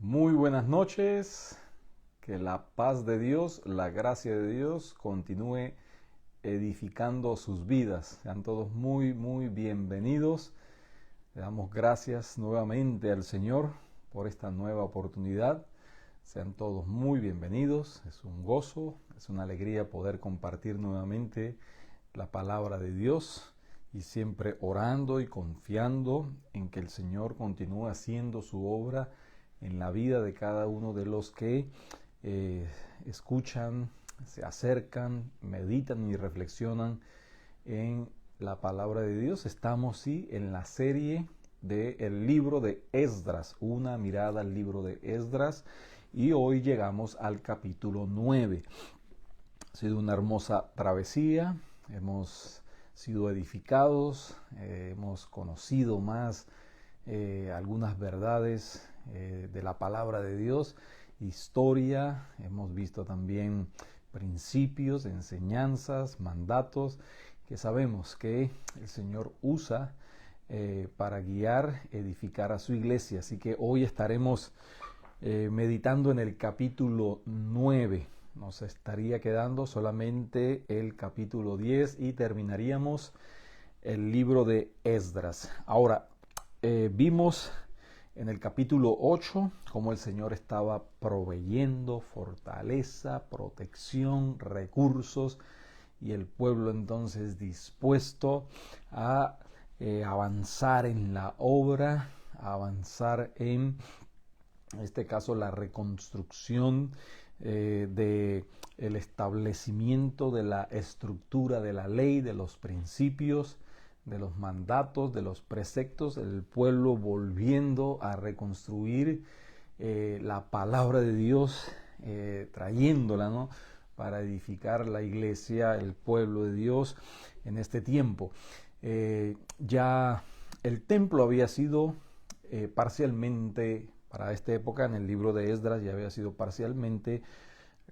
Muy buenas noches, que la paz de Dios, la gracia de Dios continúe edificando sus vidas. Sean todos muy bienvenidos. Le damos gracias nuevamente al Señor por esta nueva oportunidad. Sean todos muy bienvenidos. Es un gozo, es una alegría poder compartir nuevamente la palabra de Dios y siempre orando y confiando en que el Señor continúe haciendo su obra en la vida de cada uno de los que escuchan, se acercan, meditan y reflexionan en la palabra de Dios. Estamos en la serie del libro de Esdras, una mirada al libro de Esdras, y hoy llegamos al capítulo 9. Ha sido una hermosa travesía, hemos sido edificados, hemos conocido más algunas verdades de la palabra de Dios, historia, hemos visto también principios, enseñanzas, mandatos que sabemos que el Señor usa para guiar, edificar a su iglesia. Así que hoy estaremos meditando en el capítulo 9. Nos estaría quedando solamente el capítulo 10 y terminaríamos el libro de Esdras. Ahora, vimos en el capítulo 8 cómo el Señor estaba proveyendo fortaleza, protección, recursos, y el pueblo entonces dispuesto a avanzar en la obra, a avanzar en este caso la reconstrucción de el establecimiento de la estructura de la ley, de los principios, de los mandatos, de los preceptos, el pueblo volviendo a reconstruir la palabra de Dios, trayéndola, ¿no?, para edificar la iglesia, el pueblo de Dios en este tiempo. Ya el templo había sido parcialmente, para esta época en el libro de Esdras ya había sido parcialmente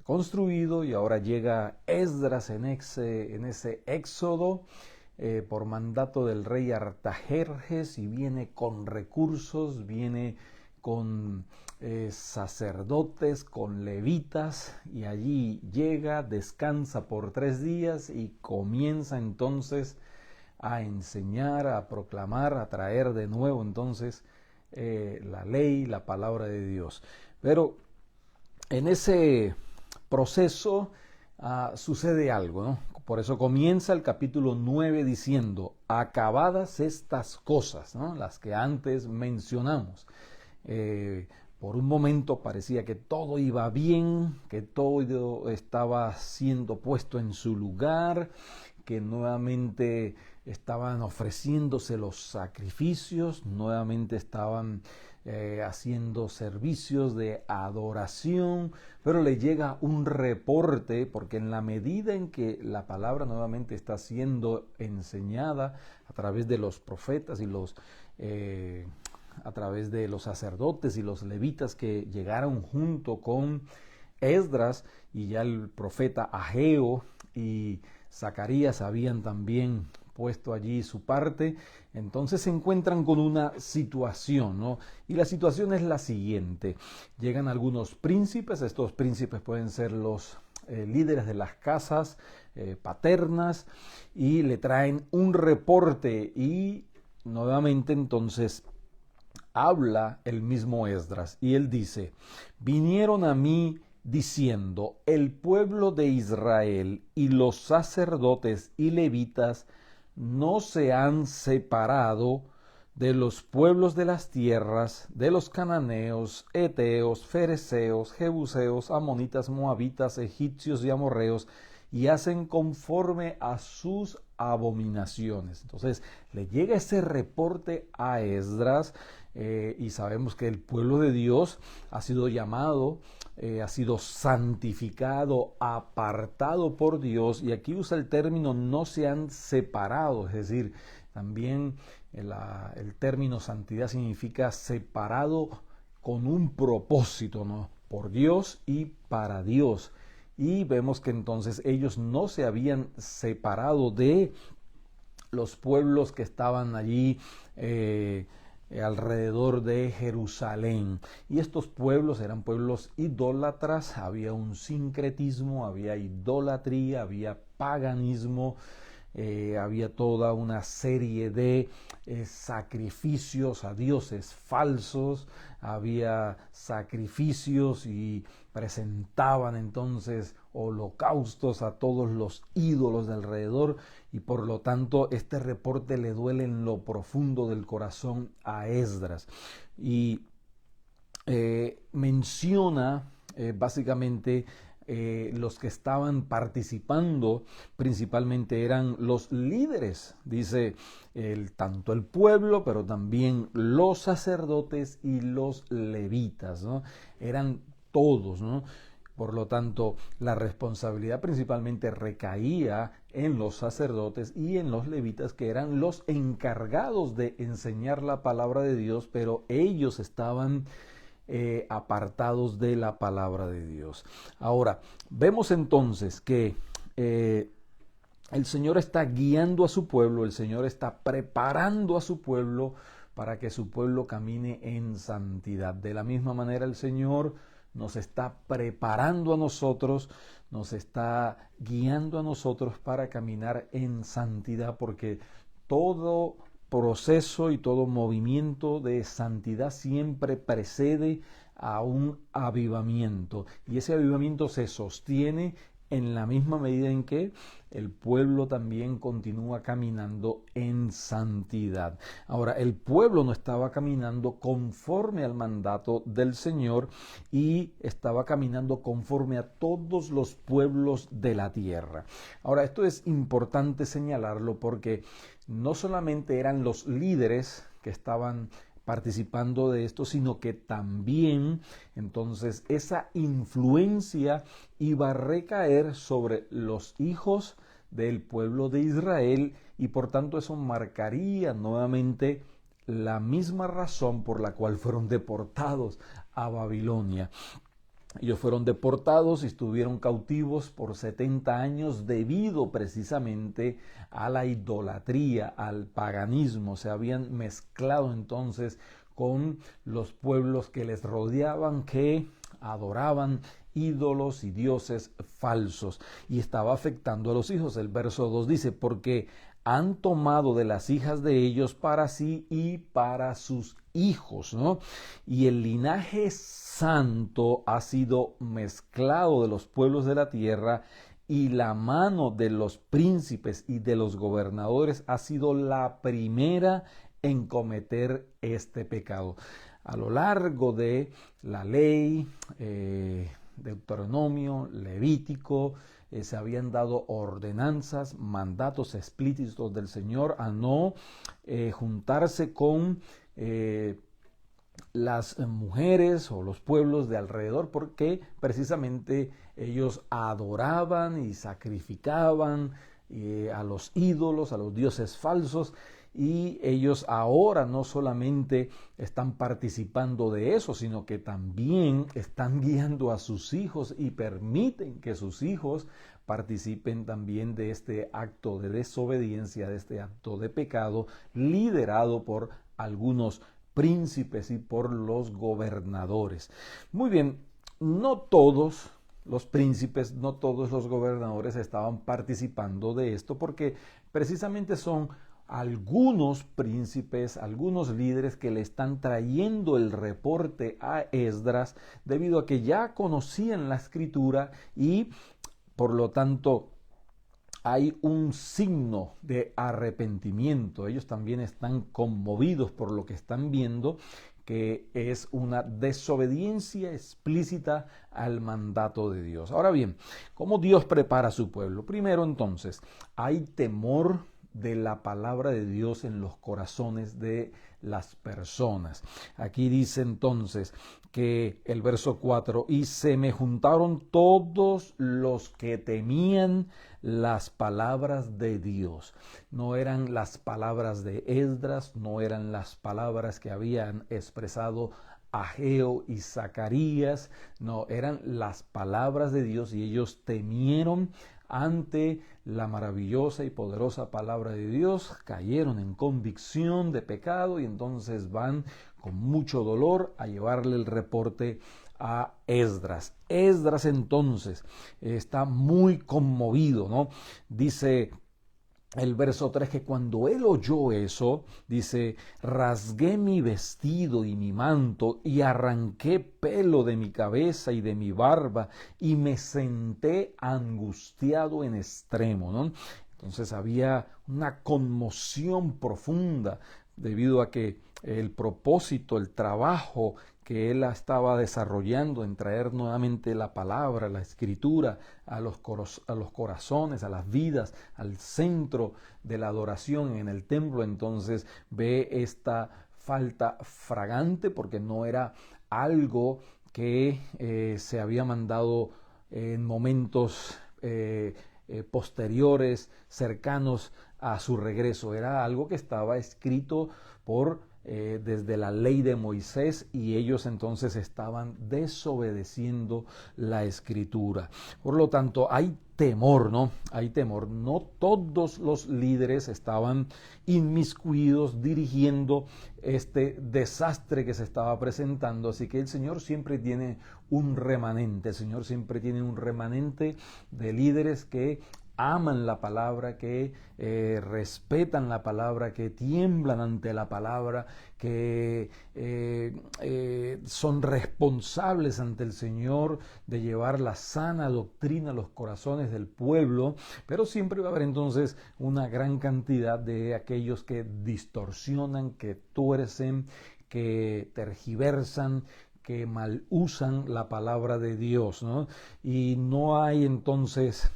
construido, y ahora llega Esdras en ese éxodo por mandato del rey Artajerjes, y viene con recursos, viene con sacerdotes, con levitas, y allí llega, descansa por 3 días y comienza entonces a enseñar, a proclamar, a traer de nuevo entonces la ley, la palabra de Dios. Pero en ese proceso sucede algo, ¿no? Por eso comienza el capítulo 9 diciendo: acabadas estas cosas, ¿no?, las que antes mencionamos. Por un momento parecía que todo iba bien, que todo estaba siendo puesto en su lugar, que nuevamente estaban ofreciéndose los sacrificios, nuevamente estaban haciendo servicios de adoración, pero le llega un reporte, porque en la medida en que la palabra nuevamente está siendo enseñada a través de los profetas y a través de los sacerdotes y los levitas que llegaron junto con Esdras, y ya el profeta Ageo y Zacarías habían también puesto allí su parte, entonces se encuentran con una situación, ¿no? Y la situación es la siguiente: llegan algunos príncipes, estos príncipes pueden ser los líderes de las casas paternas, y le traen un reporte, y nuevamente entonces habla el mismo Esdras, y él dice: vinieron a mí diciendo, el pueblo de Israel y los sacerdotes y levitas no se han separado de los pueblos de las tierras, de los cananeos, heteos, fereceos, jebuseos, amonitas, moabitas, egipcios y amorreos, y hacen conforme a sus abominaciones. Entonces le llega ese reporte a Esdras, y sabemos que el pueblo de Dios ha sido llamado, ha sido santificado, apartado por Dios, y aquí usa el término no se han separado, es decir, también el término santidad significa separado con un propósito, ¿no?, por Dios y para Dios. Y vemos que entonces ellos no se habían separado de los pueblos que estaban allí alrededor de Jerusalén. Y estos pueblos eran pueblos idólatras, había un sincretismo, había idolatría, había paganismo, había toda una serie de sacrificios a dioses falsos, había sacrificios y presentaban entonces holocaustos a todos los ídolos de alrededor, y por lo tanto este reporte le duele en lo profundo del corazón a Esdras y menciona básicamente los que estaban participando principalmente eran los líderes, dice tanto el pueblo, pero también los sacerdotes y los levitas, ¿no? Eran todos, ¿no? Por lo tanto, la responsabilidad principalmente recaía en los sacerdotes y en los levitas, que eran los encargados de enseñar la palabra de Dios, pero ellos estaban apartados de la palabra de Dios. Ahora, vemos entonces que el Señor está guiando a su pueblo, el Señor está preparando a su pueblo para que su pueblo camine en santidad. De la misma manera, el Señor nos está preparando a nosotros, nos está guiando a nosotros para caminar en santidad, porque todo proceso y todo movimiento de santidad siempre precede a un avivamiento, y ese avivamiento se sostiene en la misma medida en que el pueblo también continúa caminando en santidad. Ahora, el pueblo no estaba caminando conforme al mandato del Señor y estaba caminando conforme a todos los pueblos de la tierra. Ahora, esto es importante señalarlo porque no solamente eran los líderes que estaban participando de esto, sino que también entonces esa influencia iba a recaer sobre los hijos del pueblo de Israel, y por tanto eso marcaría nuevamente la misma razón por la cual fueron deportados a Babilonia. Ellos fueron deportados y estuvieron cautivos por 70 años debido precisamente a la idolatría, al paganismo. Se habían mezclado entonces con los pueblos que les rodeaban, que adoraban ídolos y dioses falsos, y estaba afectando a los hijos. El verso 2 dice: porque han tomado de las hijas de ellos para sí y para sus hijos, ¿no? Y el linaje santo ha sido mezclado de los pueblos de la tierra, y la mano de los príncipes y de los gobernadores ha sido la primera en cometer este pecado. A lo largo de la ley, Deuteronomio, Levítico, se habían dado ordenanzas, mandatos explícitos del Señor a no juntarse con las mujeres o los pueblos de alrededor, porque precisamente ellos adoraban y sacrificaban a los ídolos, a los dioses falsos, y ellos ahora no solamente están participando de eso, sino que también están guiando a sus hijos y permiten que sus hijos participen también de este acto de desobediencia, de este acto de pecado, liderado por algunos príncipes y por los gobernadores. Muy bien, no todos los príncipes, no todos los gobernadores estaban participando de esto, porque precisamente son algunos príncipes, algunos líderes que le están trayendo el reporte a Esdras, debido a que ya conocían la escritura y por lo tanto hay un signo de arrepentimiento. Ellos también están conmovidos por lo que están viendo, que es una desobediencia explícita al mandato de Dios. Ahora bien, ¿cómo Dios prepara a su pueblo? Primero, entonces, hay temor de la palabra de Dios en los corazones de las personas. Aquí dice entonces que el verso 4: y se me juntaron todos los que temían las palabras de Dios. No eran las palabras de Esdras, no eran las palabras que habían expresado Ageo y Zacarías, no, eran las palabras de Dios, y ellos temieron ante la maravillosa y poderosa palabra de Dios, cayeron en convicción de pecado y entonces van con mucho dolor a llevarle el reporte a Esdras. Esdras entonces está muy conmovido, ¿no? Dice el verso 3 que cuando él oyó eso, dice, rasgué mi vestido y mi manto y arranqué pelo de mi cabeza y de mi barba y me senté angustiado en extremo, ¿no? Entonces había una conmoción profunda debido a que el propósito, el trabajo que él estaba desarrollando en traer nuevamente la palabra, la escritura a los corazones, a las vidas, al centro de la adoración en el templo, entonces ve esta falta fragante porque no era algo que se había mandado en momentos posteriores, cercanos a su regreso. Era algo que estaba escrito desde la ley de Moisés y ellos entonces estaban desobedeciendo la escritura. Por lo tanto, hay temor, ¿no? Hay temor. No todos los líderes estaban inmiscuidos dirigiendo este desastre que se estaba presentando, así que el Señor siempre tiene un remanente, el Señor siempre tiene un remanente de líderes que aman la palabra, que respetan la palabra, que tiemblan ante la palabra, que son responsables ante el Señor de llevar la sana doctrina a los corazones del pueblo, pero siempre va a haber entonces una gran cantidad de aquellos que distorsionan, que tuercen, que tergiversan, que mal usan la palabra de Dios, ¿no? Y no hay entonces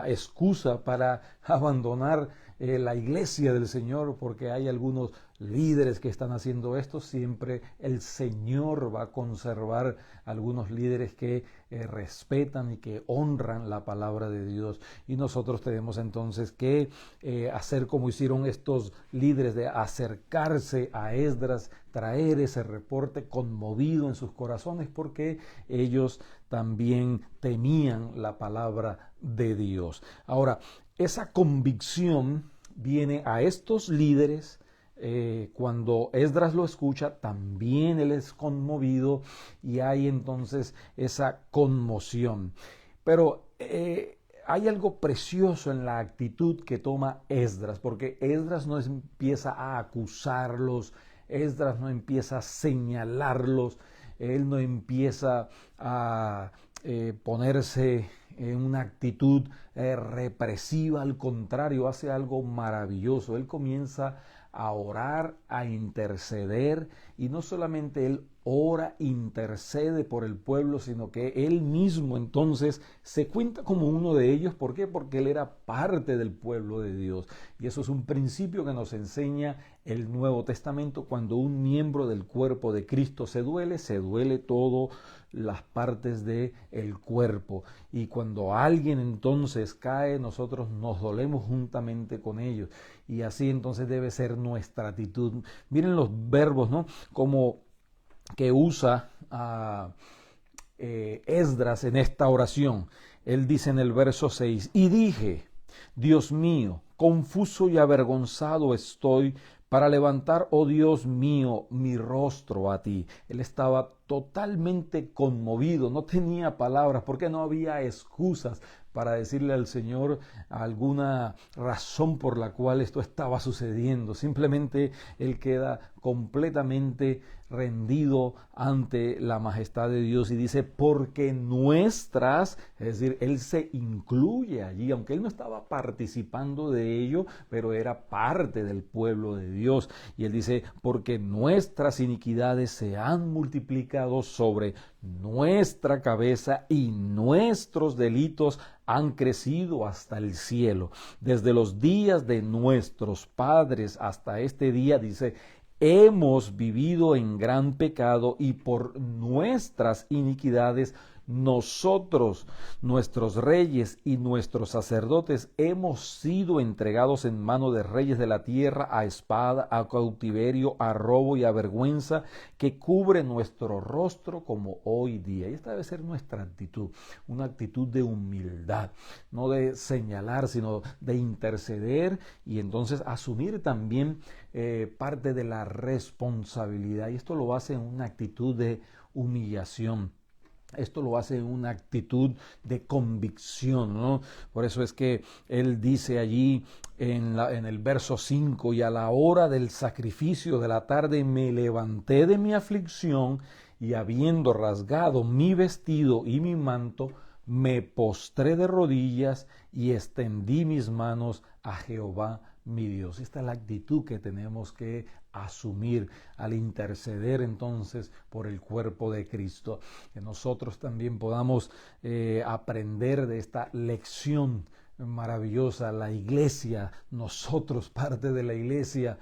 excusa para abandonar la iglesia del Señor porque hay algunos líderes que están haciendo esto. Siempre el Señor va a conservar algunos líderes que respetan y que honran la palabra de Dios, y nosotros tenemos entonces que hacer como hicieron estos líderes, de acercarse a Esdras, traer ese reporte conmovido en sus corazones porque ellos también temían la palabra de Dios. Ahora, esa convicción viene a estos líderes. Cuando Esdras lo escucha, también él es conmovido y hay entonces esa conmoción. Pero hay algo precioso en la actitud que toma Esdras, porque Esdras no empieza a acusarlos, Esdras no empieza a señalarlos, él no empieza a ponerse en una actitud represiva, al contrario, hace algo maravilloso. Él comienza a orar, a interceder, y no solamente él ora, intercede por el pueblo, sino que él mismo entonces se cuenta como uno de ellos. ¿Por qué? Porque él era parte del pueblo de Dios, y eso es un principio que nos enseña el Nuevo Testamento. Cuando un miembro del cuerpo de Cristo se duele todo las partes del cuerpo, y cuando alguien entonces cae, nosotros nos dolemos juntamente con ellos, y así entonces debe ser nuestra actitud. Miren los verbos, ¿no? Como que usa Esdras en esta oración. Él dice en el verso 6, y dije, Dios mío, confuso y avergonzado estoy para levantar, oh Dios mío, mi rostro a ti. Él estaba totalmente conmovido, no tenía palabras porque no había excusas para decirle al Señor alguna razón por la cual esto estaba sucediendo. Simplemente él queda completamente rendido ante la majestad de Dios y dice, porque nuestras, es decir, él se incluye allí, aunque él no estaba participando de ello, pero era parte del pueblo de Dios. Y él dice, porque nuestras iniquidades se han multiplicado sobre nuestra cabeza y nuestros delitos han crecido hasta el cielo. Desde los días de nuestros padres hasta este día, dice, hemos vivido en gran pecado y por nuestras iniquidades nosotros, nuestros reyes y nuestros sacerdotes, hemos sido entregados en mano de reyes de la tierra a espada, a cautiverio, a robo y a vergüenza que cubre nuestro rostro como hoy día. Y esta debe ser nuestra actitud, una actitud de humildad, no de señalar, sino de interceder y entonces asumir también parte de la responsabilidad. Y esto lo hace en una actitud de humillación. Esto lo hace en una actitud de convicción, ¿no? Por eso es que él dice allí en el verso 5, y a la hora del sacrificio de la tarde me levanté de mi aflicción y habiendo rasgado mi vestido y mi manto, me postré de rodillas y extendí mis manos a Jehová mi Dios. Esta es la actitud que tenemos que asumir al interceder entonces por el cuerpo de Cristo. Que nosotros también podamos aprender de esta lección maravillosa. La iglesia, nosotros parte de la iglesia,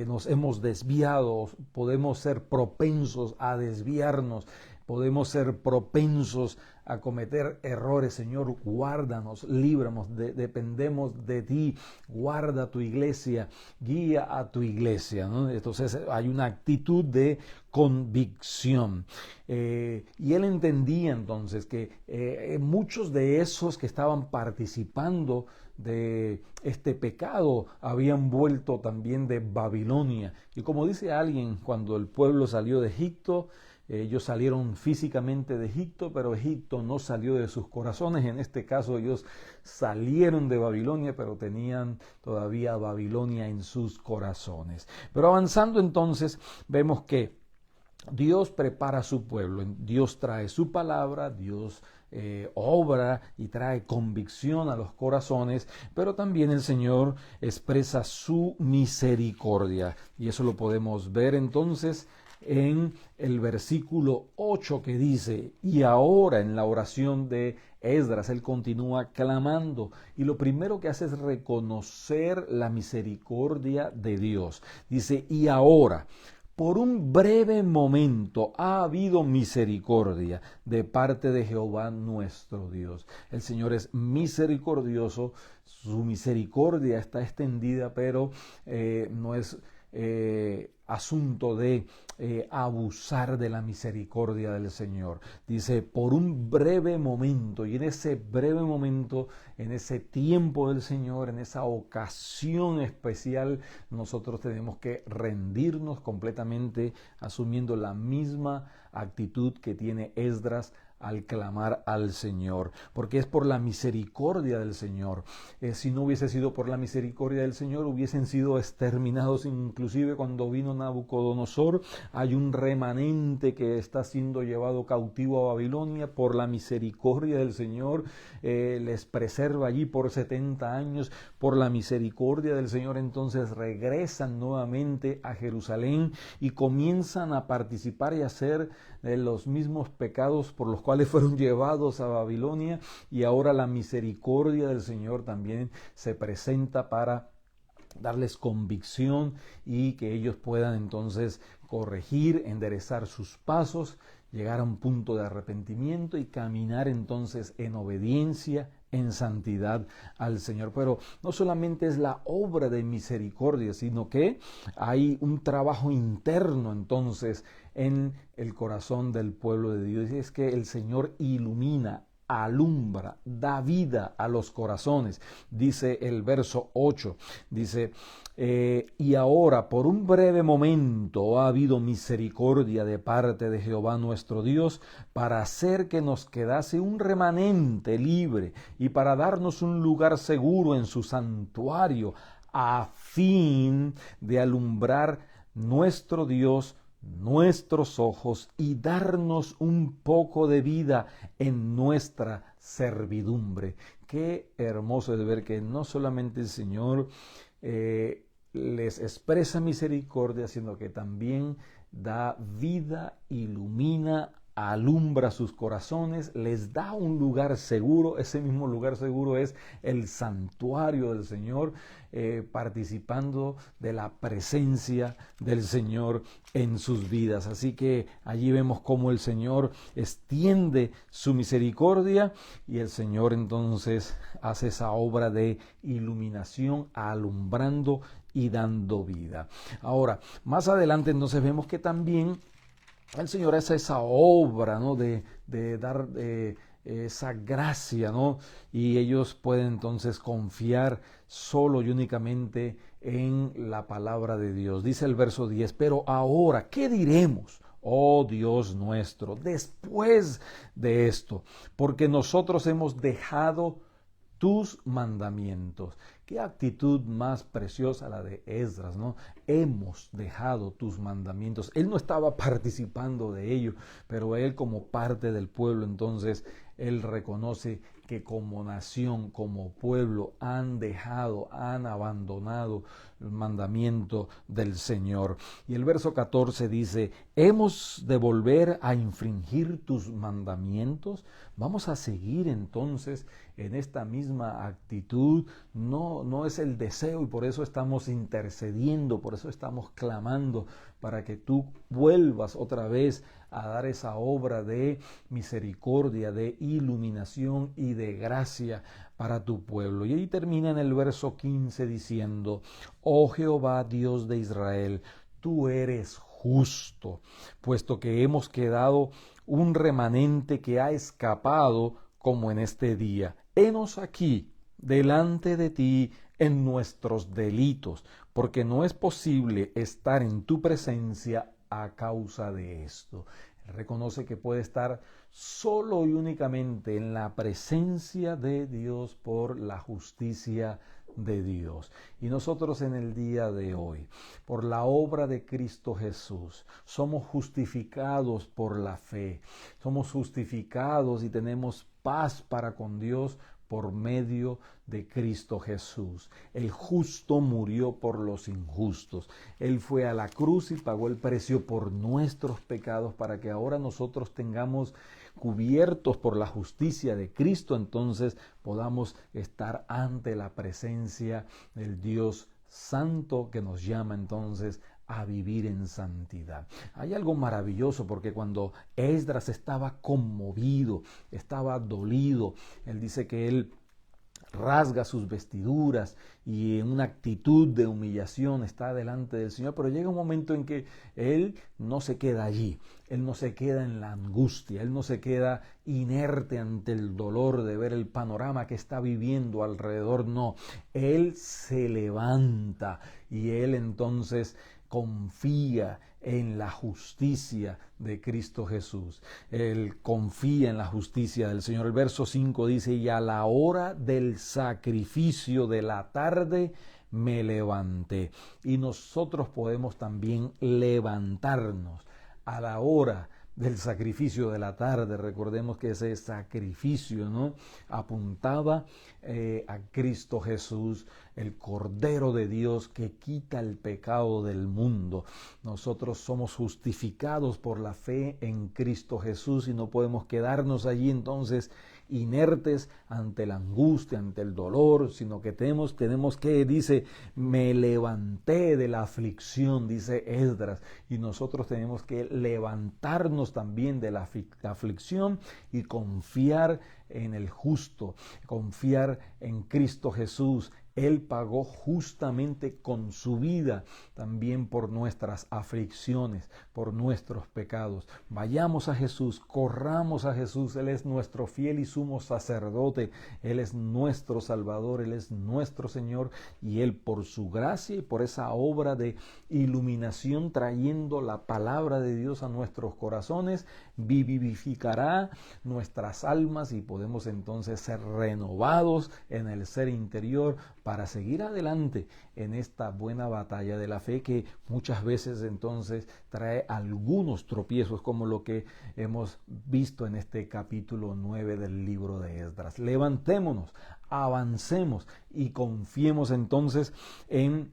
nos hemos desviado, podemos ser propensos a desviarnos, podemos ser propensos a cometer errores. Señor, guárdanos, líbranos, dependemos de ti, guarda tu iglesia, guía a tu iglesia, ¿no? Entonces hay una actitud de convicción. Y él entendía entonces que muchos de esos que estaban participando de este pecado habían vuelto también de Babilonia. Y como dice alguien, cuando el pueblo salió de Egipto, ellos salieron físicamente de Egipto, pero Egipto no salió de sus corazones. En este caso ellos salieron de Babilonia, pero tenían todavía Babilonia en sus corazones. Pero avanzando entonces, vemos que Dios prepara a su pueblo, Dios trae su palabra, Dios obra y trae convicción a los corazones, pero también el Señor expresa su misericordia. Y eso lo podemos ver entonces en el versículo 8 que dice, y ahora en la oración de Esdras, él continúa clamando y lo primero que hace es reconocer la misericordia de Dios. Dice, y ahora, por un breve momento ha habido misericordia de parte de Jehová nuestro Dios. El Señor es misericordioso, su misericordia está extendida, pero no es asunto de abusar de la misericordia del Señor. Dice, por un breve momento, y en ese breve momento, en ese tiempo del Señor, en esa ocasión especial, nosotros tenemos que rendirnos completamente, asumiendo la misma actitud que tiene Esdras al clamar al Señor, porque es por la misericordia del Señor. Si no hubiese sido por la misericordia del Señor, hubiesen sido exterminados. Inclusive cuando vino Nabucodonosor, hay un remanente que está siendo llevado cautivo a Babilonia. Por la misericordia del Señor les preserva allí por 70 años. Por la misericordia del Señor entonces regresan nuevamente a Jerusalén y comienzan a participar y a hacer los mismos pecados por los cuales fueron llevados a Babilonia, y ahora la misericordia del Señor también se presenta para darles convicción y que ellos puedan entonces corregir, enderezar sus pasos, llegar a un punto de arrepentimiento y caminar entonces en obediencia, en santidad al Señor. Pero no solamente es la obra de misericordia, sino que hay un trabajo interno entonces en el corazón del pueblo de Dios. Y es que el Señor ilumina, alumbra, da vida a los corazones. Dice el verso 8, dice, y ahora por un breve momento ha habido misericordia de parte de Jehová nuestro Dios para hacer que nos quedase un remanente libre y para darnos un lugar seguro en su santuario, a fin de alumbrar nuestro Dios nuestros ojos y darnos un poco de vida en nuestra servidumbre. Qué hermoso es ver que no solamente el Señor les expresa misericordia, sino que también da vida, ilumina, alumbra sus corazones, les da un lugar seguro. Ese mismo lugar seguro es el santuario del Señor, participando de la presencia del Señor en sus vidas. Así que allí vemos cómo el Señor extiende su misericordia y el Señor entonces hace esa obra de iluminación, alumbrando y dando vida. Ahora, más adelante entonces vemos que también el Señor hace esa obra, ¿no? de dar esa gracia, ¿no? Y ellos pueden entonces confiar solo y únicamente en la palabra de Dios. Dice el verso 10, pero ahora, ¿qué diremos? Oh Dios nuestro, después de esto, porque nosotros hemos dejado tus mandamientos. Qué actitud más preciosa la de Esdras, ¿no? Hemos dejado tus mandamientos. Él no estaba participando de ello, pero él como parte del pueblo, entonces él reconoce que como nación, como pueblo, han dejado, han abandonado el mandamiento del Señor. Y el verso 14 dice, ¿hemos de volver a infringir tus mandamientos? Vamos a seguir entonces en esta misma actitud. No es el deseo, y por eso estamos intercediendo, por eso estamos clamando para que tú vuelvas otra vez a dar esa obra de misericordia, de iluminación y de gracia para tu pueblo. Y ahí termina en el verso 15 diciendo, oh Jehová Dios de Israel, tú eres justo, puesto que hemos quedado un remanente que ha escapado como en este día. Henos aquí delante de ti en nuestros delitos, porque no es posible estar en tu presencia a causa de esto. Él reconoce que puede estar solo y únicamente en la presencia de Dios por la justicia de Dios. Y nosotros en el día de hoy, por la obra de Cristo Jesús, somos justificados por la fe. Somos justificados y tenemos paz para con Dios por medio de Cristo Jesús. El justo murió por los injustos. Él fue a la cruz y pagó el precio por nuestros pecados para que ahora nosotros tengamos cubiertos por la justicia de Cristo, entonces podamos estar ante la presencia del Dios Santo que nos llama entonces a vivir en santidad. Hay algo maravilloso porque cuando Esdras estaba conmovido, estaba dolido, él dice que él rasga sus vestiduras y en una actitud de humillación está delante del Señor, pero llega un momento en que él no se queda allí, él no se queda en la angustia, él no se queda inerte ante el dolor de ver el panorama que está viviendo alrededor, no, él se levanta y él entonces confía en la justicia de Cristo Jesús. Él confía en la justicia del Señor. El verso 5 dice, y a la hora del sacrificio de la tarde me levanté. Y nosotros podemos también levantarnos a la hora del sacrificio de la tarde. Recordemos que ese sacrificio, ¿no?, apuntaba a Cristo Jesús, el Cordero de Dios que quita el pecado del mundo. Nosotros somos justificados por la fe en Cristo Jesús y no podemos quedarnos allí entonces inertes ante la angustia, ante el dolor, sino que tenemos que, dice, me levanté de la aflicción, dice Esdras, y nosotros tenemos que levantarnos también de la aflicción y confiar en el justo, confiar en Cristo Jesús. Él pagó justamente con su vida también por nuestras aflicciones, por nuestros pecados. Vayamos a Jesús, corramos a Jesús. Él es nuestro fiel y sumo sacerdote. Él es nuestro Salvador, Él es nuestro Señor. Y Él, por su gracia y por esa obra de iluminación, trayendo la palabra de Dios a nuestros corazones, vivificará nuestras almas y podemos entonces ser renovados en el ser interior para seguir adelante en esta buena batalla de la fe que muchas veces entonces trae algunos tropiezos, como lo que hemos visto en este capítulo 9 del libro de Esdras. Levantémonos, avancemos y confiemos entonces en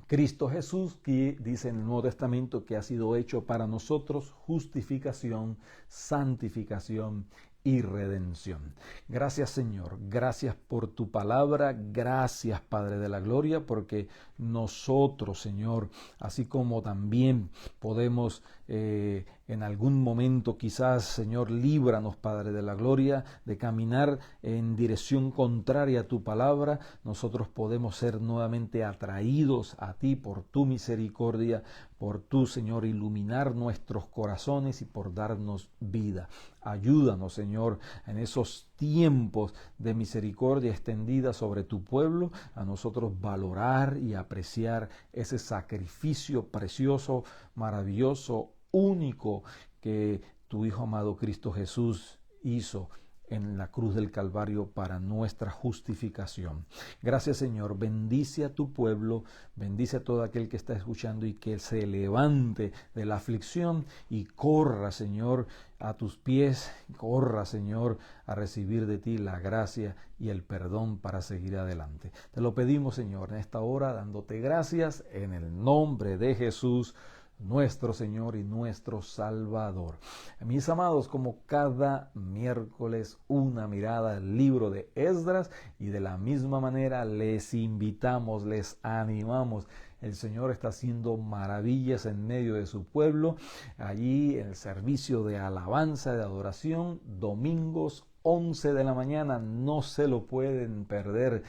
Cristo Jesús, que dice en el Nuevo Testamento que ha sido hecho para nosotros justificación, santificación y redención. Gracias, Señor, gracias por tu palabra, gracias, Padre de la Gloria, porque nosotros, Señor, así como también podemos en algún momento quizás, Señor, líbranos, Padre de la Gloria, de caminar en dirección contraria a tu palabra. Nosotros podemos ser nuevamente atraídos a ti por tu misericordia, por tu, Señor, iluminar nuestros corazones y por darnos vida. Ayúdanos, Señor, en esos tiempos de misericordia extendida sobre tu pueblo, a nosotros valorar y apreciar ese sacrificio precioso, maravilloso, único que tu Hijo amado Cristo Jesús hizo en la cruz del Calvario para nuestra justificación. Gracias, Señor. Bendice a tu pueblo, bendice a todo aquel que está escuchando y que se levante de la aflicción y corra, Señor, a tus pies, corra, Señor, a recibir de ti la gracia y el perdón para seguir adelante. Te lo pedimos, Señor, en esta hora, dándote gracias en el nombre de Jesús, nuestro Señor y nuestro Salvador. Mis amados, como cada miércoles, una mirada al libro de Esdras, y de la misma manera les invitamos, les animamos. El Señor está haciendo maravillas en medio de su pueblo. Allí en el servicio de alabanza, de adoración, domingos 11 de la mañana, no se lo pueden perder.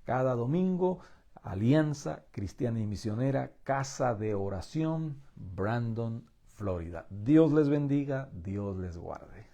Cada domingo, Alianza Cristiana y Misionera, Casa de Oración, Brandon, Florida. Dios les bendiga, Dios les guarde.